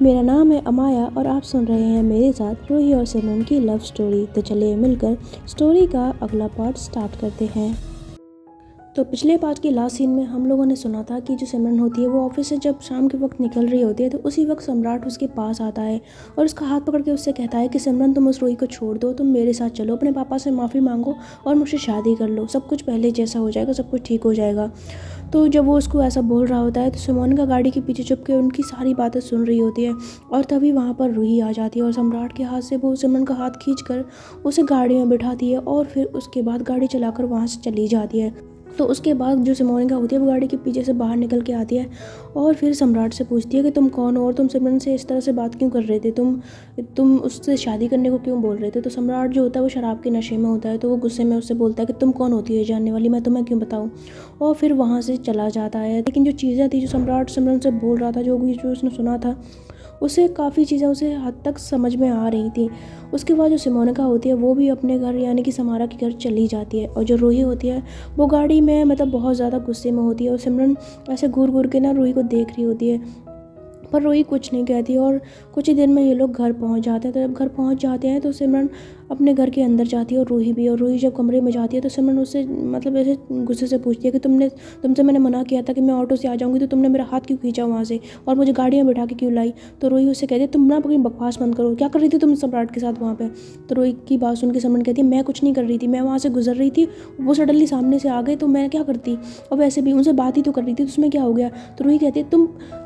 मेरा नाम है अमाया और आप सुन रहे हैं मेरे साथ रूही और सिमरन की लव स्टोरी। तो चलिए मिलकर स्टोरी का अगला पार्ट स्टार्ट करते हैं। तो पिछले पार्ट की लास्ट सीन में हम लोगों ने सुना था कि जो सिमरन होती है वो ऑफिस से जब शाम के वक्त निकल रही होती है तो उसी वक्त सम्राट उसके पास आता है और उसका हाथ पकड़ के उससे कहता है कि सिमरन तुम उस रूही को छोड़ दो, तुम मेरे साथ चलो, अपने पापा से माफ़ी मांगो और मुझसे शादी कर लो, सब कुछ पहले जैसा हो जाएगा, सब कुछ ठीक हो जाएगा। तो जब वो उसको ऐसा बोल रहा होता है तो सिमोन का गाड़ी के पीछे छुप के उनकी सारी बातें सुन रही होती है और तभी वहाँ पर रूही आ जाती है और सम्राट के हाथ से वो सिमरन का हाथ खींचकर उसे गाड़ी में बिठाती है और फिर उसके बाद गाड़ी चलाकर वहाँ से चली जाती है। तो उसके बाद जो सिमोनिका होती है वो गाड़ी के पीछे से बाहर निकल के आती है और फिर सम्राट से पूछती है कि तुम कौन हो और तुम सिमरन से इस तरह से बात क्यों कर रहे थे, तुम उससे शादी करने को क्यों बोल रहे थे। तो सम्राट जो होता है वो शराब के नशे में होता है तो वो गुस्से में उससे बोलता है कि तुम कौन होती है जानने वाली, मैं तुम्हें क्यों बताऊँ, और फिर वहाँ से चला जाता है। लेकिन जो चीज़ें थी जो सम्राट सिमरन से बोल रहा था, जो उसने सुना था, उसे काफ़ी चीज़ें उसे हद तक समझ में आ रही थी। उसके बाद जो सिमोनिका होती है वो भी अपने घर यानी कि समारा के घर चली जाती है और जो रूही होती है वो गाड़ी में मतलब बहुत ज़्यादा गुस्से में होती है और सिमरन ऐसे घूर घूर के ना रूही को देख रही होती है पर रूही कुछ नहीं कहती। और कुछ ही दिन में ये लोग घर पहुंच जाते हैं। तो जब घर पहुंच जाते हैं तो सिमरन अपने घर के अंदर जाती है और रूही भी। और रूही जब कमरे में जाती है तो सिमरन उससे मतलब ऐसे गुस्से से पूछती है कि तुमसे मैंने मना किया था कि मैं ऑटो से आ जाऊंगी तो तुमने मेरा हाथ क्यों खींचा वहाँ से और मुझे गाड़ी में बैठा के क्यों लाई। तो रूही उससे कहती है तुम ना अपनी बकवास बंद करो, क्या कर रही थी तुम सम्राट के साथ वहाँ पे। तो रूही की बात सुन के सिमरन कहती है मैं कुछ नहीं कर रही थी, मैं वहाँ से गुजर रही थी, वो सडनली सामने से आ गए तो मैं क्या करती, और वैसे भी उनसे बात ही तो कर रही थी तो उसमें क्या हो गया। तो रूही कहती है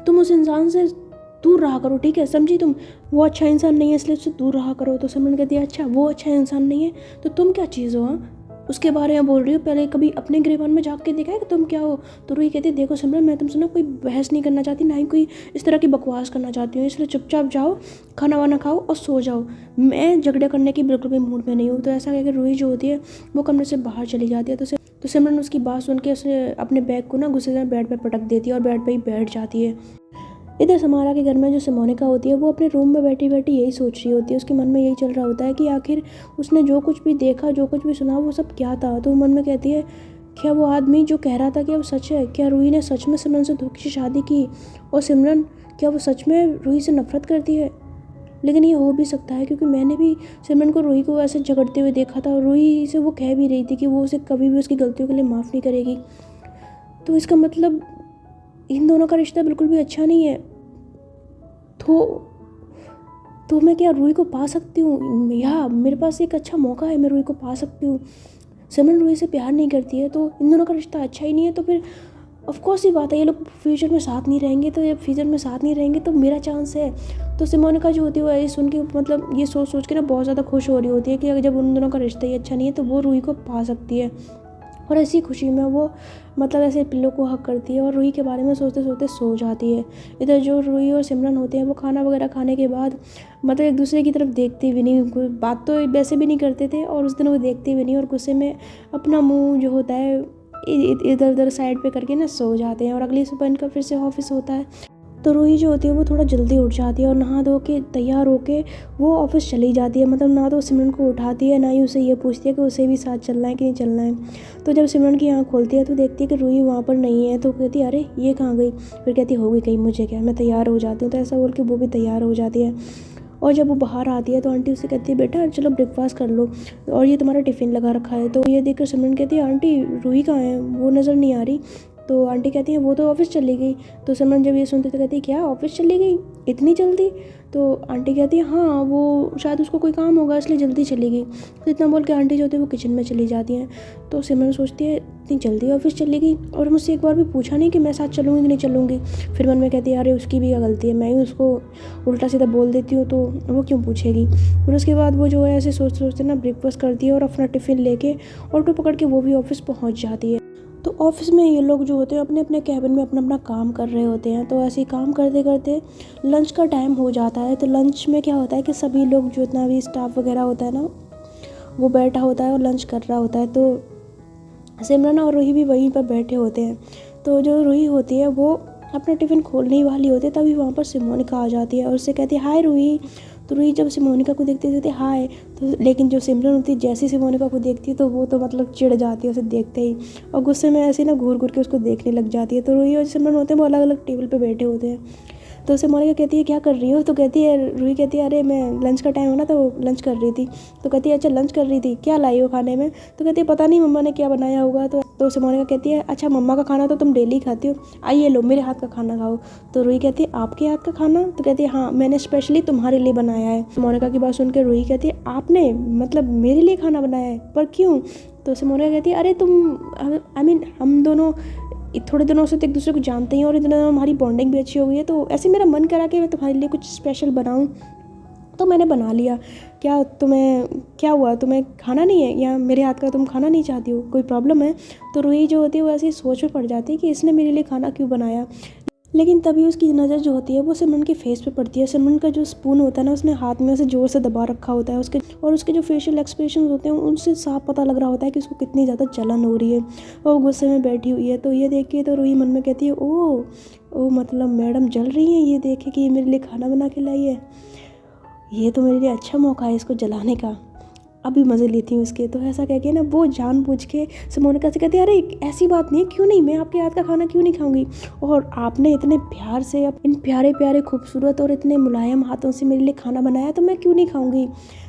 तुम उस इंसान से दूर रहा करो, ठीक है, समझी तुम, वो अच्छा इंसान नहीं है इसलिए उससे दूर रहा करो। तो सिमरन कहती है अच्छा वो अच्छा इंसान नहीं है तो तुम क्या चीज़ हो, हाँ उसके बारे में बोल रही हो, पहले कभी अपने गिरेबान में झाँक के देखा है कि तुम क्या हो। तो रूही कहती है देखो सिमरन मैं तुमसे ना कोई बहस नहीं करना चाहती, ना ही कोई इस तरह की बकवास करना चाहती हूँ, इसलिए चुपचाप जाओ, खाना वाना खाओ और सो जाओ, मैं झगड़े करने की बिल्कुल भी मूड में नहीं हूँ। तो ऐसा कहकर रूही जो होती है वो कमरे से बाहर चली जाती है। तो सिमरन उसकी बात सुन के उसे अपने बैग को ना गुस्से से बेड पर पटक देती है और बेड पर ही बैठ जाती है। इधर समारा के घर में जो सिमोनिका होती है वो अपने रूम में बैठी बैठी यही सोच रही होती है, उसके मन में यही चल रहा होता है कि आखिर उसने जो कुछ भी देखा, जो कुछ भी सुना, वो सब क्या था। तो मन में कहती है क्या वो आदमी जो कह रहा था क्या वो सच है, क्या रूही ने सच में सिमरन से धोखे से शादी की और सिमरन क्या वो सच में रूही से नफरत करती है। लेकिन ये हो भी सकता है क्योंकि मैंने भी सिमरन को रूही को ऐसे झगड़ते हुए देखा था और रूही से वो कह भी रही थी कि वो उसे कभी भी उसकी गलतियों के लिए माफ़ नहीं करेगी। तो इसका मतलब इन दोनों का रिश्ता बिल्कुल भी अच्छा नहीं है। तो मैं क्या रूही को पा सकती हूँ, या मेरे पास एक अच्छा मौका है, मैं रूही को पा सकती हूँ। सिमरन रूही से प्यार नहीं करती है तो इन दोनों का रिश्ता अच्छा ही नहीं है। तो फिर ऑफ कोर्स ही बात है ये लोग फ्यूचर में साथ नहीं रहेंगे, तो जब फ्यूचर में साथ नहीं रहेंगे तो मेरा चांस है। तो सिमोनिका जो होती है वो ये सुन के मतलब ये सोच सोच के ना बहुत ज़्यादा खुश हो रही होती है कि अगर जब उन दोनों का रिश्ता ही अच्छा नहीं है तो वो रूही को पा सकती है। और ऐसी खुशी में वो मतलब ऐसे पिल्लों को हक करती है और रूही के बारे में सोचते सोचते सो जाती है। इधर जो रूही और सिमरन होते हैं वो खाना वगैरह खाने के बाद मतलब एक दूसरे की तरफ देखते भी नहीं, कोई बात तो वैसे भी नहीं करते थे और उस दिन वो देखते भी नहीं और गुस्से में अपना मुंह जो होता है इधर उधर साइड पे करके ना सो जाते हैं। और अगली सुबह इनका फिर से ऑफिस होता है। तो रूही जो होती है वो थोड़ा जल्दी उठ जाती है और नहा धो के तैयार होके वो ऑफिस चली जाती है। मतलब ना तो सिमरन को उठाती है ना ही उसे ये पूछती है कि उसे भी साथ चलना है कि नहीं चलना है। तो जब सिमरन की आँख खोलती है तो देखती है कि रूही वहाँ पर नहीं है। तो कहती है अरे ये कहाँ गई, फिर कहती होगी कहीं, मुझे क्या, मैं तैयार हो जाती हूँ। तो ऐसा बोल के वो भी तैयार हो जाती है। और जब वो बाहर आती है तो आंटी उससे कहती है बेटा चलो ब्रेकफास्ट कर लो और ये तुम्हारा टिफ़िन लगा रखा है। तो ये देखकर सिमरन कहती है आंटी रूही कहाँ है, वो नज़र नहीं आ रही। तो आंटी कहती है वो तो ऑफिस चली गई। तो सिमरन जब ये सुनती तो कहती है क्या ऑफिस चली गई इतनी जल्दी। तो आंटी कहती है हाँ वो शायद उसको कोई काम होगा इसलिए जल्दी चली गई। तो इतना बोल के आंटी जो होती है वो किचन में चली जाती हैं। तो सिमरन सोचती है इतनी जल्दी ऑफिस चली गई और मुझसे एक बार भी पूछा नहीं कि मैं साथ चलूँगी कि नहीं चलूँगी। फिर मन में कहती है अरे उसकी भी क्या गलती है, मैं ही उसको उल्टा सीधा बोल देती हूँ तो वो क्यों पूछेगी। फिर उसके बाद वो जो है ऐसे सोचते सोचते ना ब्रेकफास्ट करती है और अपना टिफ़िन लेके ऑटो पकड़ के वो भी ऑफिस पहुँच जाती है। तो ऑफिस में ये लोग जो होते हैं अपने अपने कैबिन में अपना अपना काम कर रहे होते हैं। तो ऐसे ही काम करते करते लंच का टाइम हो जाता है। तो लंच में क्या होता है कि सभी लोग जो इतना भी स्टाफ वगैरह होता है ना वो बैठा होता है और लंच कर रहा होता है। तो सिमरन और रूही भी वहीं पर बैठे होते हैं। तो जो रूही होती है वो अपना टिफ़िन खोलने ही वाली होती है तभी वहाँ पर सिमोनिका आ जाती है और उससे कहती है हाय रूही। तो रूही जब सिमोनिका को देखती है हाय, तो लेकिन जो सिमरन होती है जैसी सिमोनिका को देखती है तो वो तो मतलब चिढ़ जाती है उसे देखते ही और गुस्से में ऐसे ना घूर घूर के उसको देखने लग जाती है। तो रूही और सिमरन होते हैं वो अलग अलग टेबल पे बैठे होते हैं। तो उसे मोनिका कहती है क्या कर रही हो? तो कहती है, रूही कहती है अरे मैं लंच का टाइम है ना तो लंच कर रही थी। तो कहती है अच्छा लंच कर रही थी, क्या लाई हो खाने में? तो कहती है पता नहीं मम्मा ने क्या बनाया होगा। तो उसे मोनिका कहती है अच्छा मम्मा का खाना तो तुम डेली खाती हो, आइए लो मेरे हाथ का खाना खाओ। तो रूही कहती है आपके हाथ का खाना? तो कहती है हाँ मैंने स्पेशली तुम्हारे लिए बनाया है। मोनिका की बात सुन के रूही कहती है आपने मतलब मेरे लिए खाना बनाया है, पर क्यों? तो उसे मोनिका कहती है अरे तुम हम दोनों थोड़े दिनों से तो एक दूसरे को जानते ही और इतने दिनों हमारी बॉन्डिंग भी अच्छी हो गई है, तो ऐसे मेरा मन करा कि मैं तुम्हारे लिए कुछ स्पेशल बनाऊं, तो मैंने बना लिया। क्या तुम्हें क्या हुआ, तुम्हें खाना नहीं है या मेरे हाथ का तुम खाना नहीं चाहती हो, कोई प्रॉब्लम है? तो रूही जो होती है वो ऐसी सोच में पड़ जाती है कि इसने मेरे लिए खाना क्यों बनाया। लेकिन तभी उसकी नज़र जो होती है वो सिमरन के फेस पे पड़ती है। सिमरन का जो स्पून होता है ना उसने हाथ में उसे ज़ोर से दबा रखा होता है, उसके जो फेशियल एक्सप्रेशन होते हैं उनसे साफ पता लग रहा होता है कि उसको कितनी ज़्यादा जलन हो रही है और वो गुस्से में बैठी हुई है। तो ये देख के तो रूही मन में कहती है ओ मतलब मैडम जल रही हैं, ये देखे कि ये मेरे लिए खाना बना के लाई है, ये तो मेरे लिए अच्छा मौका है इसको जलाने का, अभी मज़े लेती हूँ इसके। तो ऐसा कह के ना वो जानबूझ के मोनिका से कहती है अरे ऐसी बात नहीं है, क्यों नहीं, मैं आपके हाथ का खाना क्यों नहीं खाऊंगी, और आपने इतने प्यार से इन प्यारे प्यारे खूबसूरत और इतने मुलायम हाथों से मेरे लिए खाना बनाया तो मैं क्यों नहीं खाऊंगी।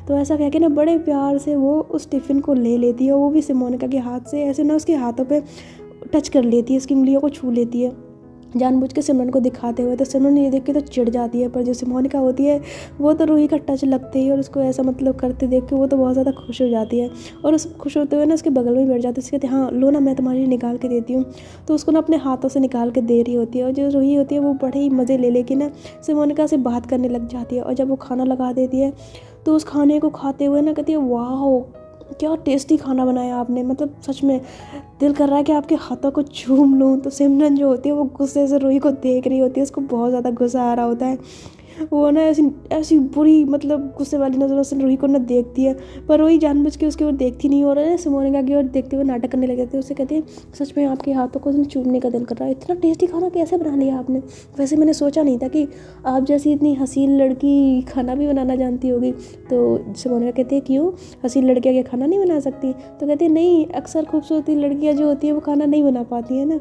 तो ऐसा कह के ना बड़े प्यार से वो उस टिफ़िन को ले लेती है और वो भी मोनिका के हाथ से ऐसे ना उसके हाथों पर टच कर लेती है, उसकी उंगलियों को छू लेती है जानबूझ के सिमरन को दिखाते हुए। तो सिमरन ये देख के तो चिढ़ जाती है, पर जो मोनिका होती है वो तो रूही का टच लगते ही और उसको ऐसा मतलब करते देख के वो तो बहुत ज़्यादा खुश हो जाती है और उस खुश होते हुए ना उसके बगल में बैठ जाती है। उसके कहती है हाँ लो ना मैं तुम्हारे लिए निकाल के देती हूँ। तो उसको ना अपने हाथों से निकाल के दे रही होती है और जो रूही होती है वो बड़े ही मज़े ले लेके ना मोनिका से बात करने लग जाती है। और जब वो खाना लगा देती है तो उस खाने को खाते हुए ना कहती है वाह क्या टेस्टी खाना बनाया आपने, मतलब सच में दिल कर रहा है कि आपके हाथों को चूम लूँ। तो सिमरन जो होती है वो गुस्से से रूही को देख रही होती है, उसको बहुत ज़्यादा गुस्सा आ रहा होता है। वो ना ऐसी ऐसी बुरी मतलब गुस्से वाली नज़रों से रूही को ना देखती है, पर रूही जानबूझ के उसकी ओर देखती नहीं और मोनिका की ओर देखते हुए नाटक करने लग जाती है। उससे कहती है सच में आपके हाथों को चूमने का दिल कर रहा है, इतना टेस्टी खाना कैसे बना लिया आपने, वैसे मैंने सोचा नहीं था कि आप जैसी इतनी हसीन लड़की खाना भी बनाना जानती होगी। तो मोनिका कहती है क्यों, हसीन लड़कियाँ क्या खाना नहीं बना सकती? तो कहती है नहीं, अक्सर खूबसूरती लड़कियाँ जो होती है वो खाना नहीं बना पाती है ना,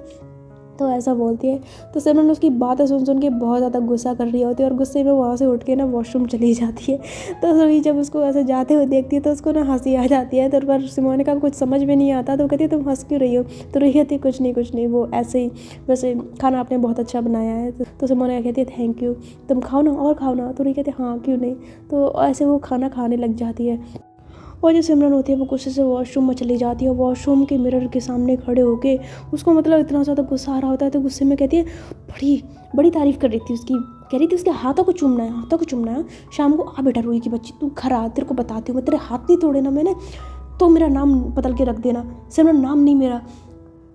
तो ऐसा बोलती है। तो सिमरन उसकी बातें सुन के बहुत ज़्यादा गुस्सा कर रही होती है और गुस्से में वहाँ से उठ के ना वॉशरूम चली जाती है। तो रूही जब उसको ऐसे जाते हुए देखती है तो उसको ना हंसी आ जाती है, तो पर मोनिका को कुछ समझ में नहीं आता। तो कहती है तुम हंस क्यों रही हो? तो रूही कहती है कुछ नहीं, वो ऐसे ही, वैसे खाना आपने बहुत अच्छा बनाया है। तो मोनिका कहती है थैंक यू, तुम खाओ ना और खाओ ना। तो रूही कहती है हाँ क्यों नहीं। तो ऐसे वो खाना खाने लग जाती है और जो सिमरन होती है वो गुस्से से वॉशरूम में चली जाती है और वॉशरूम के मिरर के सामने खड़े होके उसको मतलब इतना ज़्यादा गुस्सा आ रहा होता है। तो गुस्से में कहती है बड़ी तारीफ़ कर रही थी उसकी, कह रही थी उसके हाथों को चूमना है, शाम को आ बेटा रूही की बच्ची तू घर आ, तेरे को बताती हूँ मैं, तेरे हाथ नहीं तोड़े ना मैंने तो मेरा नाम बदल के रख देना, सिमरन नाम नहीं मेरा,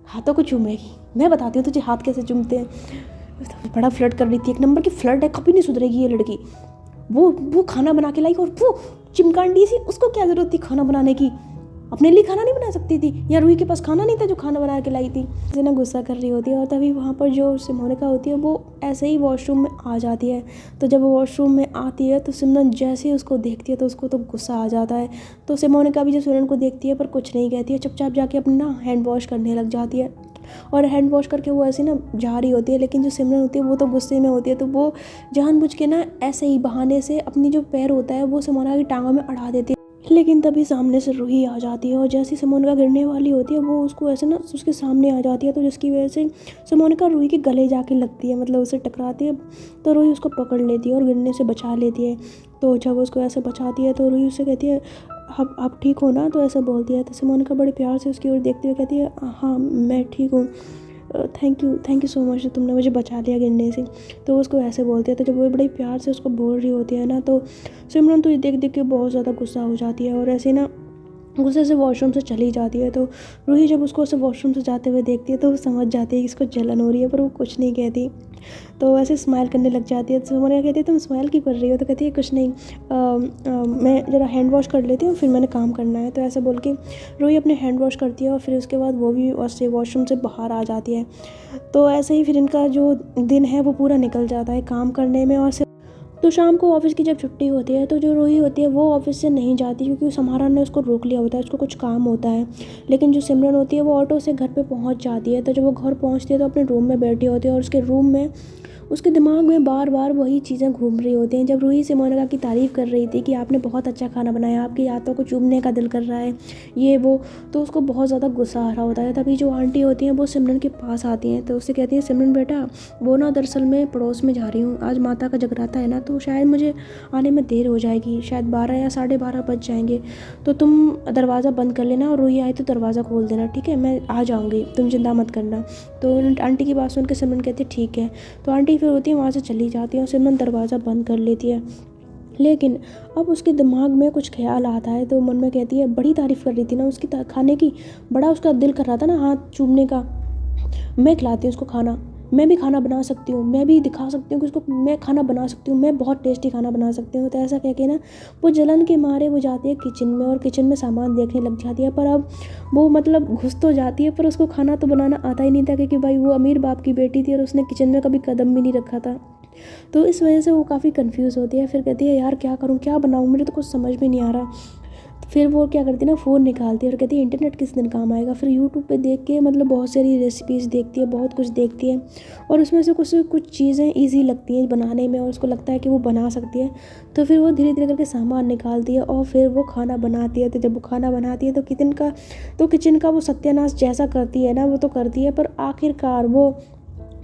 हाथों को चूमेगी, मैं बताती हूँ तुझे हाथ कैसे चूमते हैं। बड़ा फ्लर्ट कर रही थी, एक नंबर की फ्लर्ट है, कभी नहीं सुधरेगी ये लड़की। वो खाना बना के लाई और वो चिमकांडी सी, उसको क्या ज़रूरत थी खाना बनाने की, अपने लिए खाना नहीं बना सकती थी, या रूही के पास खाना नहीं था जो खाना बना के लाई थी। इसे ना गुस्सा कर रही होती है और तभी वहाँ पर जो मोनिका होती है वो ऐसे ही वॉशरूम में आ जाती है। तो जब वो वॉशरूम में आती है तो सिमरन जैसे ही उसको देखती है तो उसको तो गुस्सा आ जाता है। तो मोनिका भी जो सिमरन को देखती है पर कुछ नहीं कहती है, चुपचाप जाके अपना हैंड वॉश करने लग जाती है और हैंड वॉश करके वो ऐसे ना जा रही होती है। लेकिन जो सिमरन होती है वो तो गुस्से में होती है, तो वो जानबूझ के ना ऐसे ही बहाने से अपनी जो पैर होता है वो मोनिका की टांगों में अड़ा देती है। लेकिन तभी सामने से रूही आ जाती है और जैसी मोनिका गिरने वाली होती है वो उसको ऐसे ना उसके सामने आ जाती है, तो जिसकी वजह से मोनिका रूही के गले जाके लगती है, मतलब उसे टकराती है। तो रूही उसको पकड़ लेती है और गिरने से बचा लेती है। तो जब उसको ऐसे बचाती है तो रूही उससे कहती है आप ठीक हो ना, तो ऐसा बोलती है। तो मोनिका बड़े प्यार से उसकी ओर देखती हुए कहती है हाँ मैं ठीक हूँ, थैंक यू सो मच, तुमने मुझे बचा लिया गिरने से। तो उसको ऐसे बोलती है। तो जब वो बड़े प्यार से उसको बोल रही होती है ना तो सिमरन तो ये देख के बहुत ज़्यादा गुस्सा हो जाती है और ऐसे ना गुस्से से वॉशरूम से चली जाती है। तो रूही जब उसको ऐसे वॉशरूम से जाते हुए देखती है तो वो समझ जाती है कि इसको जलन हो रही है, पर वो कुछ नहीं कहती। तो ऐसे स्माइल करने लग जाती है। तो मोनिका कहती है तुम स्माइल क्यों कर रही हो? तो कहती है कुछ नहीं, मैं ज़रा हैंड वॉश कर लेती हूँ, फिर मैंने काम करना है। तो ऐसा बोल के रूही अपने हैंड वॉश करती है और फिर उसके बाद वो भी उससे वॉशरूम से बाहर आ जाती है। तो ऐसे ही फिर इनका जो दिन है वो पूरा निकल जाता है काम करने में। और तो शाम को ऑफिस की जब छुट्टी होती है तो जो रूही होती है वो ऑफिस से नहीं जाती क्योंकि समारा ने उसको रोक लिया होता है, उसको कुछ काम होता है। लेकिन जो सिमरन होती है वो ऑटो से घर पे पहुंच जाती है। तो जब वो घर पहुंचती है तो अपने रूम में बैठी होती है और उसके रूम में उसके दिमाग में बार बार वही चीज़ें घूम रही होती हैं। जब रूही से मोनिका की तारीफ़ कर रही थी कि आपने बहुत अच्छा खाना बनाया, आपकी हाथों को चूमने का दिल कर रहा है, ये वो, तो उसको बहुत ज़्यादा गुस्सा आ रहा होता है। तभी जो आंटी होती हैं वो सिमरन के पास आती हैं, तो उससे कहती हैं, सिमरन बेटा, वो ना दरअसल मैं पड़ोस में जा रही हूँ, आज माता का जगराता है ना, तो शायद मुझे आने में देर हो जाएगी, शायद 12 या 12:30 बज जाएंगे, तो तुम दरवाज़ा बंद कर लेना और रूही आए तो दरवाज़ा खोल देना, ठीक है, मैं आ जाऊँगी, तुम चिंता मत करना। तो आंटी की बात सुन के सिमरन कहती है ठीक है। तो आंटी फिर होती है वहाँ से चली जाती है और सिमरन दरवाज़ा बंद कर लेती है। लेकिन अब उसके दिमाग में कुछ ख्याल आता है, तो मन में कहती है, बड़ी तारीफ़ कर रही थी ना उसकी खाने की, बड़ा उसका दिल कर रहा था ना हाथ चूमने का, मैं खिलाती हूँ उसको खाना, मैं भी खाना बना सकती हूँ, मैं भी दिखा सकती हूँ कि उसको मैं खाना बना सकती हूँ, मैं बहुत टेस्टी खाना बना सकती हूँ। तो ऐसा कह के ना वो जलन के मारे वो जाती है किचन में और किचन में सामान देखने लग जाती है। पर अब वो मतलब घुस तो जाती है पर उसको खाना तो बनाना आता ही नहीं था, क्योंकि भाई वो अमीर बाप की बेटी थी और उसने किचन में कभी कदम भी नहीं रखा था। तो इस वजह से वो काफ़ी कंफ्यूज होती है। फिर कहती है, यार क्या करूँ, क्या बनाऊँ, मुझे तो कुछ समझ में नहीं आ रहा। फिर वो क्या करती है ना, फ़ोन निकालती है और कहती है इंटरनेट किस दिन काम आएगा। फिर यूट्यूब पे देख के मतलब बहुत सारी रेसिपीज़ देखती है, बहुत कुछ देखती है और उसमें से कुछ कुछ चीज़ें ईज़ी लगती हैं बनाने में और उसको लगता है कि वो बना सकती है। तो फिर वो धीरे धीरे करके सामान निकालती है और फिर वो खाना बनाती है। तो जब वो खाना बनाती है तो किचन का वो सत्यानाश जैसा करती है ना, वो तो करती है, पर आखिरकार वो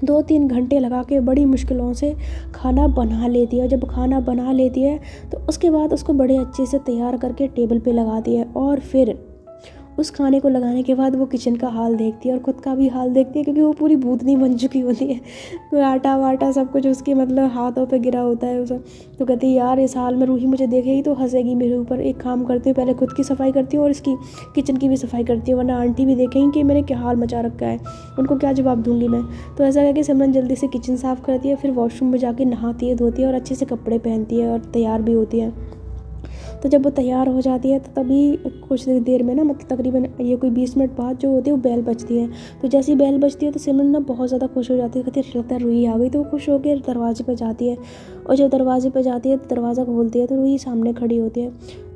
2-3 घंटे लगा के बड़ी मुश्किलों से खाना बना लेती है। और जब खाना बना लेती है तो उसके बाद उसको बड़े अच्छे से तैयार करके टेबल पे लगाती है और फिर उस खाने को लगाने के बाद वो किचन का हाल देखती है और ख़ुद का भी हाल देखती है, क्योंकि वो पूरी भूतनी बन चुकी होती है। तो आटा वाटा सब कुछ उसके मतलब हाथों पे गिरा होता है उसे। तो कहती है, यार इस हाल में रूही मुझे देखेगी तो हंसेगी मेरे ऊपर। एक काम करती हूँ, पहले खुद की सफाई करती हूँ और इसकी किचन की भी सफाई करती हूँ, वरना आंटी भी देखेंगी कि मैंने क्या हाल मचा रखा है, उनको क्या जवाब दूंगी मैं। तो ऐसा करके सिमरन जल्दी से किचन साफ़ करती है, फिर वॉशरूम में जाके नहाती है, धोती है और अच्छे से कपड़े पहनती है और तैयार भी होती है। तो जब वो तैयार हो जाती है तो तभी कुछ देर में ना, मतलब तकरीबन ये कोई 20 मिनट बाद जो होती है वो बेल बजती है। तो जैसे ही बेल बजती है तो सिमरन ना बहुत ज़्यादा खुश हो जाती है, कहती है लगता है रूही आ गई। तो वो खुश होकर दरवाजे पर जाती है और जब दरवाजे पर जाती है तो दरवाज़ा खोलती है तो रूही सामने खड़ी होती है।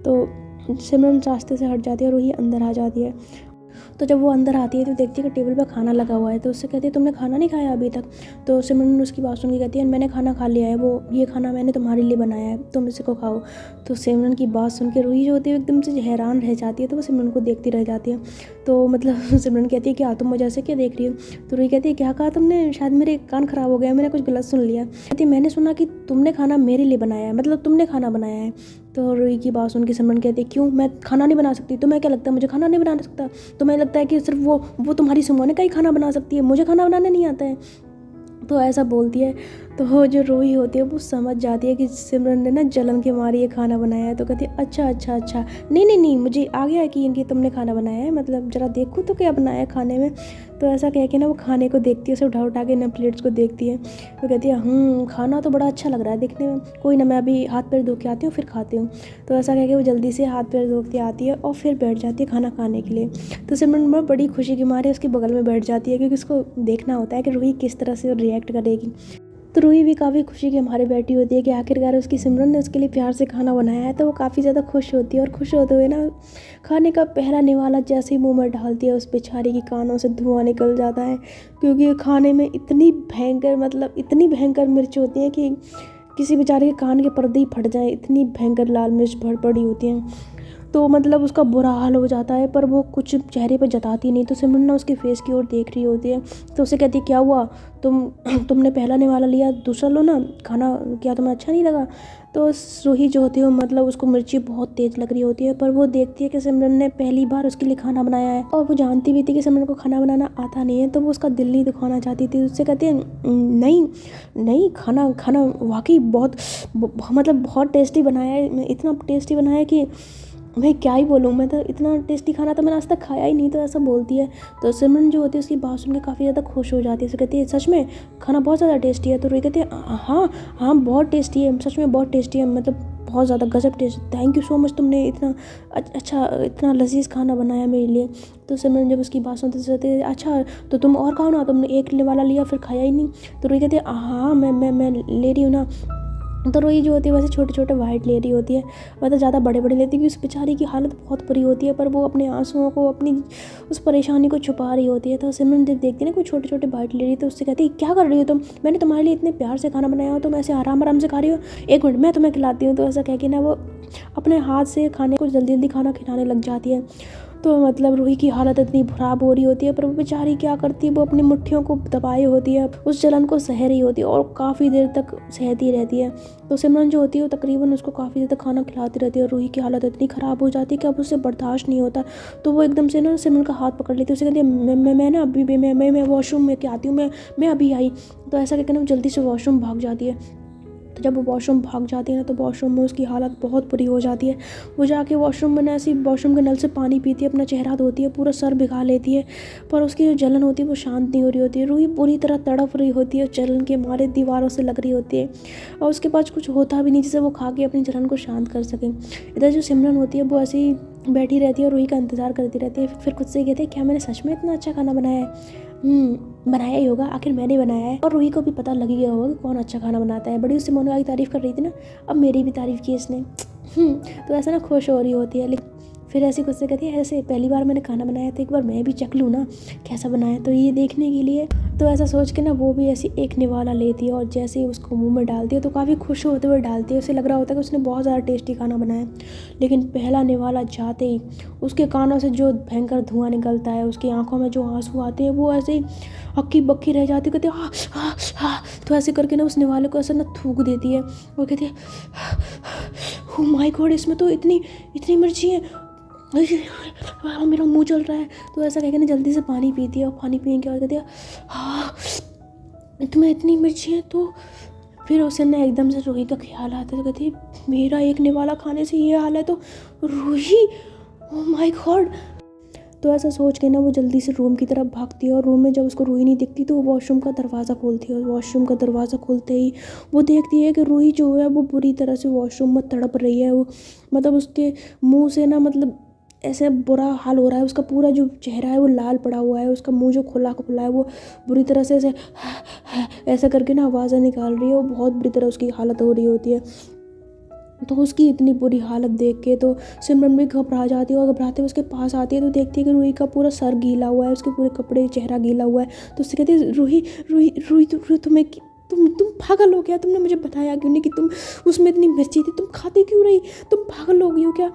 तो सिमरन रास्ते से हट जाती है और रूही अंदर आ जाती है। तो जब वो अंदर आती है तो देखती है कि टेबल पर खाना लगा हुआ है। तो उससे कहती है, तुमने खाना नहीं खाया अभी तक। तो सिमरन उसकी बात सुन के कहती है, मैंने खाना खा लिया है, वो ये खाना मैंने तुम्हारे लिए बनाया है, तुम इसी को खाओ। तो सिमरन की बात सुन के रूही जो होती है एकदम से हैरान रह जाती है। तो वो सिमरन को देखती रह जाती है। तो मतलब सिमरन कहती है, क्या तुम मुझे ऐसे क्या देख रही हो। तो रूही कहती है, क्या कहा तुमने, शायद मेरे कान ख़राब हो गया, मैंने कुछ गलत सुन लिया। कहती है, मैंने सुना कि तुमने खाना मेरे लिए बनाया है, मतलब तुमने खाना बनाया है। तो रूही की बात सुन के सिमरन कहती है, क्यों, मैं खाना नहीं बना सकती, तुम्हें क्या लगता है मुझे खाना नहीं बना सकता, तुम्हें लगता है कि सिर्फ वो तुम्हारी सिमोने का ही खाना बना सकती है, मुझे खाना बनाना नहीं आता है। तो ऐसा बोलती है। तो वो जो रूही होती है वो समझ जाती है कि सिमरन ने ना जलन के मारे ये खाना बनाया है। तो कहती है, अच्छा अच्छा अच्छा, नहीं, मुझे आ गया कि इनकी तुमने खाना बनाया है, मतलब ज़रा देखो तो क्या बनाया है खाने में। तो ऐसा कह के ना वो खाने को देखती है, उसे उठा के ना प्लेट्स को देखती है। तो कहती है, खाना तो बड़ा अच्छा लग रहा है देखने में, कोई ना मैं अभी हाथ पैर धो के आती हूँ फिर खाती हूँ। तो ऐसा कह के वो जल्दी से हाथ पैर धो के आती है और फिर बैठ जाती है खाना खाने के लिए। तो सिमरन बड़ी खुशी के मारे उसके बगल में बैठ जाती है, क्योंकि उसको देखना होता है कि रूही किस तरह से रिएक्ट करेगी। तो रूही भी काफ़ी खुशी के मारे बैठी होती है कि आखिरकार उसकी सिमरन ने उसके लिए प्यार से खाना बनाया है। तो वो काफ़ी ज़्यादा खुश होती है और खुश होते हुए ना खाने का पहला निवाला जैसे ही मुंह में डालती है उस बेचारी के कानों से धुआं निकल जाता है, क्योंकि खाने में इतनी भयंकर मिर्च होती है कि किसी बेचारे के कान के पर्दे ही फट जाए, इतनी भयंकर लाल मिर्च भर पड़ी होती हैं। तो मतलब उसका बुरा हाल हो जाता है, पर वो कुछ चेहरे पे जताती नहीं। तो सिमरन ना उसके फेस की ओर देख रही होती है। तो उसे कहती है, क्या हुआ, तुमने पहला निवाला लिया, दूसरा लो ना खाना, क्या तुम्हें अच्छा नहीं लगा। तो रूही जो होती है मतलब उसको मिर्ची बहुत तेज़ लग रही होती है, पर वो देखती है कि सिमरन ने पहली बार उसके लिए खाना बनाया है और वो जानती भी थी कि सिमरन को खाना बनाना आता नहीं है। तो वो उसका दिल नहीं दुखाना चाहती थी। उससे कहती है, नहीं, खाना वाकई बहुत टेस्टी बनाया है, इतना टेस्टी बनाया है कि मैं क्या ही बोलूँ, मैं तो इतना टेस्टी खाना तो मैंने आज तक खाया ही नहीं। तो ऐसा बोलती है। तो सिमरन जो होती है उसकी बात सुन के काफ़ी ज़्यादा खुश हो जाती है। उसे कहती है, सच में खाना बहुत ज़्यादा टेस्टी है। तो रूही कहती है, हाँ बहुत टेस्टी है, सच में बहुत टेस्टी है, मतलब बहुत ज़्यादा गजब taste, thank you so much, तुमने इतना अच्छा इतना लजीज खाना बनाया मेरे लिए। तो सिमरन जब उसकी बात सुनते कहते, अच्छा तो तुम और खाओ ना, तुमने एक वाला लिया फिर खाया ही नहीं। तो रूही कहती है, हाँ मैं ले रही हूँ ना। तो रोही जो होती है वैसे छोटे छोटे वाइट ले रही होती है, मतलब ज़्यादा बड़े बड़े लेती है क्योंकि उस बेचारी की हालत बहुत बुरी होती है, पर वो अपने आंसुओं को, अपनी उस परेशानी को छुपा रही होती है। तो सिमरन जब देखती है ना कोई छोटे छोटे बाइट ले रही है तो उससे कहती है क्या कर रही हो तुम, मैंने तुम्हारे लिए इतने प्यार से खाना बनाया हो, तुम ऐसे आराम आराम से खा रही हो, एक मिनट मैं तुम्हें खिलाती हूँ। तो ऐसा कह के ना वो अपने हाथ से खाने को जल्दी जल्दी खाना खिलाने लग जाती है। तो मतलब रूही की हालत इतनी खराब हो रही होती है, पर वो बेचारी क्या करती है, वो अपनी मुट्ठियों को दबाई होती है, उस जलन को सह रही होती है और काफ़ी देर तक सहती रहती है। तो सिमरन जो होती है वो तकरीबन उसको काफ़ी देर तक खाना खिलाती रहती है और रूही की हालत इतनी ख़राब हो जाती है कि अब उससे बर्दाश्त नहीं होता। तो वो एकदम से ना सिमरन का हाथ पकड़ लेती है, उसे कहती है मैं ना अभी भी मैं वॉशरूम में के आती हूँ, मैं अभी आई। तो ऐसा कहकर ना वो जल्दी से वॉशरूम भाग जाती है। तो जब वो वॉशरूम भाग जाती है ना तो वॉशरूम में उसकी हालत बहुत बुरी हो जाती है। वो जाके वॉशरूम में ना ऐसी वॉशरूम के नल से पानी पीती है, अपना चेहरा धोती है, पूरा सर भिगा लेती है, पर उसकी जो जलन होती है वो शांत नहीं हो रही होती है। रूही पूरी तरह तड़प रही होती है, जलन के मारे दीवारों से लग रही होती है और उसके पास कुछ होता भी नहीं जिससे वो खा के अपनी जलन को शांत कर सके। इधर जो सिमरन होती है वो ऐसे ही बैठी रहती है और रूही का इंतज़ार करती रहती है। फिर खुद से कहती है क्या मैंने सच में इतना अच्छा खाना बनाया है? बनाया ही होगा, आखिर मैंने बनाया है। और रूही को भी पता लग गया होगा कि कौन अच्छा खाना बनाता है। बड़ी उससे मोनोगा की तारीफ़ कर रही थी ना, अब मेरी भी तारीफ़ की इसने। तो ऐसा ना खुश हो रही होती है। लेकिन फिर ऐसे खुद से कहती है ऐसे पहली बार मैंने खाना बनाया तो एक बार मैं भी चख लूँ ना कैसा बनाया, तो ये देखने के लिए। तो ऐसा सोच के ना वो भी ऐसी एक निवाला लेती है और जैसे ही उसको मुंह में डालती है तो काफ़ी खुश होते हुए डालती है। उसे लग रहा होता है कि उसने बहुत ज़्यादा टेस्टी खाना बनाया। लेकिन पहला निवाला जाते ही उसके कानों से जो भयंकर धुआं निकलता है, उसकी आंखों में जो आंसू आते हैं, वो ऐसे ही हक्की बक्की रह जाती है। कहती है हाँ। तो ऐसे करके ना उस निवाले को ऐसा ना थूक देती है और कहती है ओ माय गॉड, इसमें तो इतनी इतनी मिर्ची है, मेरा मुंह जल रहा है। तो ऐसा कहकर ना जल्दी से पानी पीती है और पानी पीने के बाद कहती है हाँ तुम्हें इतनी मिर्ची है। तो फिर उसे ना एकदम से रूही का ख्याल आता है। तो कहती है मेरा एक निवाला खाने से ये हाल है तो रूही, ओ माय गॉड। तो ऐसा सोच के ना वो जल्दी से रूम की तरफ भागती है और रूम में जब उसको रूही नहीं दिखती तो वो वॉशरूम का दरवाज़ा खोलती है और वॉशरूम का दरवाज़ा खोलते ही वो देखती है कि रूही जो है वो बुरी तरह से वॉशरूम में तड़प रही है। वो मतलब उसके मुंह से ना मतलब ऐसे बुरा हाल हो रहा है, उसका पूरा जो चेहरा है वो लाल पड़ा हुआ है, उसका मुंह जो खुला खुला है वो बुरी तरह से ऐसे ऐसा करके ना आवाज़ें निकाल रही है और बहुत बुरी तरह उसकी हालत हो रही होती है। तो उसकी इतनी बुरी हालत देख के तो सिमरन भी घबरा जाती है और घबराते हुए उसके पास आती है तो देखती है कि रूही का पूरा सर गीला हुआ है, उसके पूरे कपड़े चेहरा गीला हुआ है। तो उससे कहती है रूही रूही रूही तुम्हें तुम पागल हो गया, तुमने मुझे बताया क्यों नहीं कि तुम उसमें इतनी मिर्ची थी, तुम खाती क्यों रही, तुम पागल हो गई हो क्या?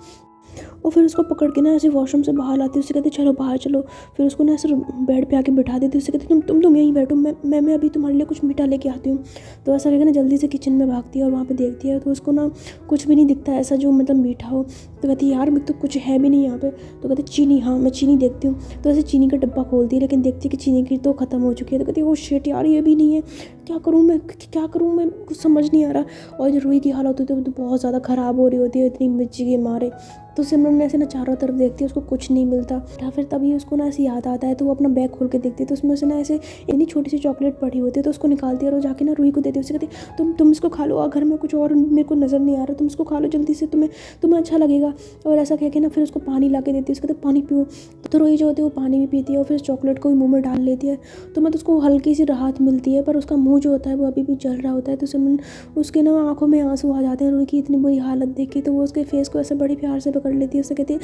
और फिर उसको पकड़ के ना ऐसे वॉशरूम से बाहर लाती है, उससे कहती चलो बाहर चलो। फिर उसको ना ऐसे बेड पे आके बिठा देती है, उससे कहती तुम यहीं बैठो, मैं अभी तुम्हारे लिए कुछ मीठा लेके आती हूँ। तो ऐसा करके ना जल्दी से किचन में भागती है और वहाँ पे देखती है तो उसको ना कुछ भी नहीं दिखता ऐसा जो मतलब मीठा हो। तो कहती है यार मैं तो कुछ है भी नहीं यहाँ पे। तो कहती चीनी, हाँ मैं चीनी देखती हूँ। तो ऐसे चीनी का डब्बा खोलती है लेकिन देखती है कि चीनी की तो ख़त्म हो चुकी है। तो कहती है वो शिट यार ये भी नहीं है, क्या करूँ मैं कुछ समझ नहीं आ रहा। और जो रूही की हालत होती है वो तो बहुत ज़्यादा ख़राब हो रही होती है इतनी मिर्ची के मारे। तो सिमरन ऐसे ना चारों तरफ देखती है, उसको कुछ नहीं मिलता। या फिर तभी उसको ना ऐसे याद आता है तो वो अपना बैग खोल के देखती है तो उसमें से ना ऐसे इतनी छोटी सी चॉकलेट पड़ी होती है तो उसको निकालती है और वो जाके ना रूही को देती है। उससे कहती है तुम इसको खा लो, और घर में कुछ और मेरे को नज़र नहीं आ रहा, तुम इसको खा लो जल्दी से, तुम्हें अच्छा लगेगा। और ऐसा कह के ना फिर उसको पानी ला के देती है, उसको कहते पानी पियो। तो रूही जो होती है वो पानी भी पीती है और फिर चॉकलेट को भी मुँह में डाल लेती है। तो मतलब उसको हल्की सी राहत मिलती है, पर उसका मुँह जो होता है वो अभी भी जल रहा होता है। तो सिमरन उसके ना आंखों में आंसू आ जाते हैं रूही की इतनी बुरी हालत देख के। तो वो उसके फेस को ऐसे बड़ी प्यार से पकड़ लेती है, उससे कहती है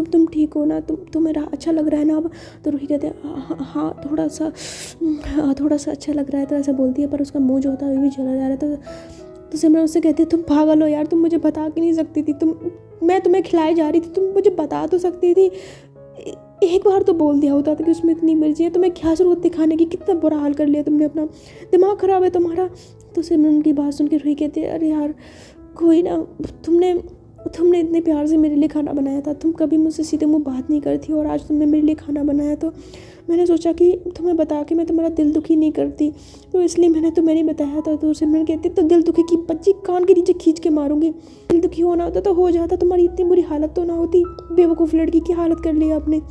तुम ठीक हो ना, तुम्हें अच्छा लग रहा है ना अब? तो रूही कहते हैं हाँ थोड़ा सा अच्छा लग रहा है। तो ऐसा बोलती है पर उसका मुंह जो होता है वो भी जला जा रहा है। तो सिमरन उससे कहती है तुम पागल हो यार, तुम मुझे बता के नहीं सकती थी, मैं तुम्हें खिलाए जा रही थी, तुम मुझे बता तो सकती थी, एक बार तो बोल दिया होता था कि उसमें इतनी मिर्ची है, तुम्हें क्या जरूरत थी खाने की, कितना बुरा हाल कर लिया तुमने, अपना दिमाग ख़राब है तुम्हारा। तो सिमरन की बात सुन के रूही कहती है अरे यार कोई ना, तुमने इतने प्यार से मेरे लिए खाना बनाया था, तुम कभी मुझसे सीधे मुँह बात नहीं करती और आज तुमने मेरे लिए खाना बनाया तो मैंने सोचा कि तुम्हें बता के मैं तुम्हारा दिल दुखी नहीं करती, तो इसलिए मैंने तुम्हें नहीं बताया था। तो सिमरन कहती तो दिल दुखी की बच्ची कान के नीचे खींच के मारूंगी, दिल दुखी होना होता तो हो जाता, तुम्हारी इतनी बुरी हालत तो ना होती, बेवकूफ़ लड़की की हालत कर लिया आपने।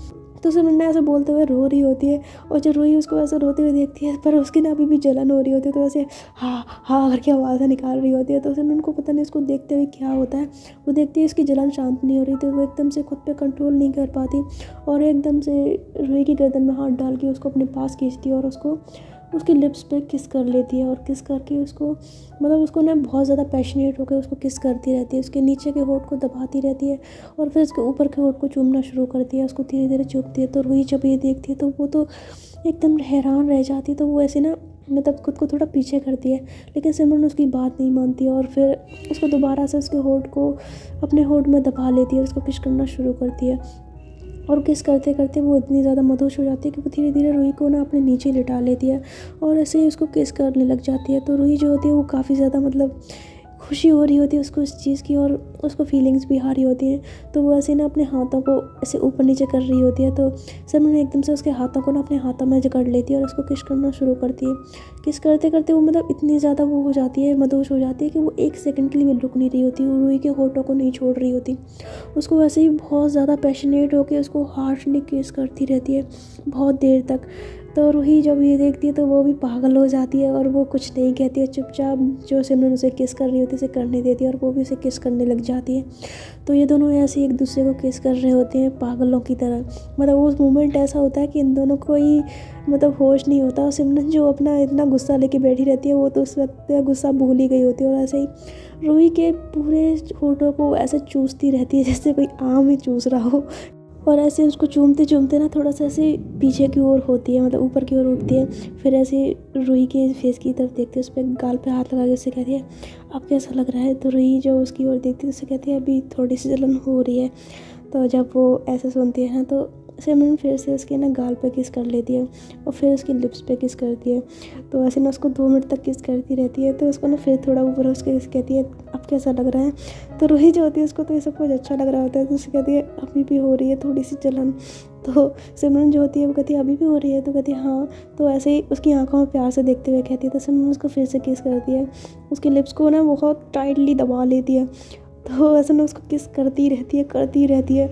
तो सिमरन ऐसा बोलते हुए रो रही होती है और जो रूही उसको ऐसा रोते हुए देखती है पर उसकी ना अभी भी जलन हो रही होती है, तो ऐसे हाँ करके आवाज़ें निकाल रही होती है। तो सिमरन को पता नहीं उसको देखते हुए क्या होता है, वो देखती है इसकी जलन शांत नहीं हो रही, तो वो एकदम से खुद पे कंट्रोल नहीं कर पाती और एकदम से रूही की गर्दन में हाथ डाल के उसको अपने पास खींचती है और उसको उसकी लिप्स पे किस कर लेती है और किस करके उसको मतलब उसको ना बहुत ज़्यादा पैशनेट होकर उसको किस करती रहती है, उसके नीचे के होंठ को दबाती रहती है और फिर उसके ऊपर के होंठ को चूमना शुरू करती है, उसको धीरे धीरे चूमती है। तो रूही जब ये देखती है तो वो तो एकदम हैरान रह जाती है। तो वो ऐसे ना मतलब खुद को थोड़ा पीछे करती है, लेकिन सिमरन उसकी बात नहीं मानती है और फिर उसको दोबारा से उसके होंठ को अपने होंठ में दबा लेती है और उसको किस करना शुरू करती है। और किस करते करते वो इतनी ज़्यादा मदहोश हो जाती है कि वो धीरे धीरे रूही को ना अपने नीचे लिटा लेती है और ऐसे ही उसको किस करने लग जाती है। तो रूही जो होती है वो काफ़ी ज़्यादा मतलब खुशी हो रही होती है उसको इस चीज़ की और उसको फीलिंग्स भी आ रही होती हैं। तो वो ऐसे ना अपने हाथों को ऐसे ऊपर नीचे कर रही होती है। तो सिमरन एकदम से उसके हाथों को ना अपने हाथों में जकड़ लेती है और उसको किस करना शुरू करती है। किस करते करते वो मतलब इतनी ज़्यादा वो हो जाती है, मदहोश हो जाती है कि वो एक सेकंड के लिए भी रुक नहीं रही होती, वो रूही के होठों को नहीं छोड़ रही होती। उसको वैसे ही बहुत ज़्यादा पैशनेट होकर उसको हार्शली किस करती रहती है बहुत देर तक। तो रूही जब ये देखती है तो वो भी पागल हो जाती है और वो कुछ नहीं कहती है, चुपचाप जो सिमरन उसे किस कर रही होती है उसे करने देती है और वो भी उसे किस करने लग जाती है। तो ये दोनों ऐसे एक दूसरे को किस कर रहे होते हैं पागलों की तरह। मतलब उस मोमेंट ऐसा होता है कि इन दोनों को ही मतलब होश नहीं होता और सिमरन जो अपना इतना गुस्सा लेके बैठी रहती है वो तो उस वक्त गुस्सा भूल ही गई होती है और ऐसे ही रूही के पूरे होठों को ऐसे चूसती रहती है जैसे कोई आम ही चूस रहा हो। और ऐसे उसको चूमते चूमते ना थोड़ा सा ऐसे पीछे की ओर होती है, मतलब ऊपर की ओर उठती है। फिर ऐसे रूही के फेस की तरफ देखते है, उस पर गाल पे हाथ लगा के उससे कहती है अब कैसा लग रहा है। तो रूही जो उसकी ओर देखती है उससे कहती है अभी थोड़ी सी जलन हो रही है। तो जब वो ऐसे सुनती है ना तो सिमरन फिर से उसके ना गाल पे किस कर लेती है और फिर उसकी लिप्स पे किस करती है। तो ऐसे ना उसको 2 मिनट तक किस करती रहती है। तो उसको ना फिर थोड़ा ऊपर उसके कहती है अब कैसा लग रहा है। तो रूही जो होती है उसको तो ये सब कुछ अच्छा लग रहा होता है, तो उससे कहती है अभी भी हो रही है थोड़ी सी जलन। तो सिमरन जो होती है वो कहती है अभी भी हो रही है। तो कहती है हाँ। तो ऐसे ही उसकी आंखों में प्यार से देखते हुए कहती है। तो सिमरन उसको फिर से किस करती है, उसके लिप्स को ना बहुत टाइटली दबा लेती है। तो ऐसे ना उसको किस करती रहती है।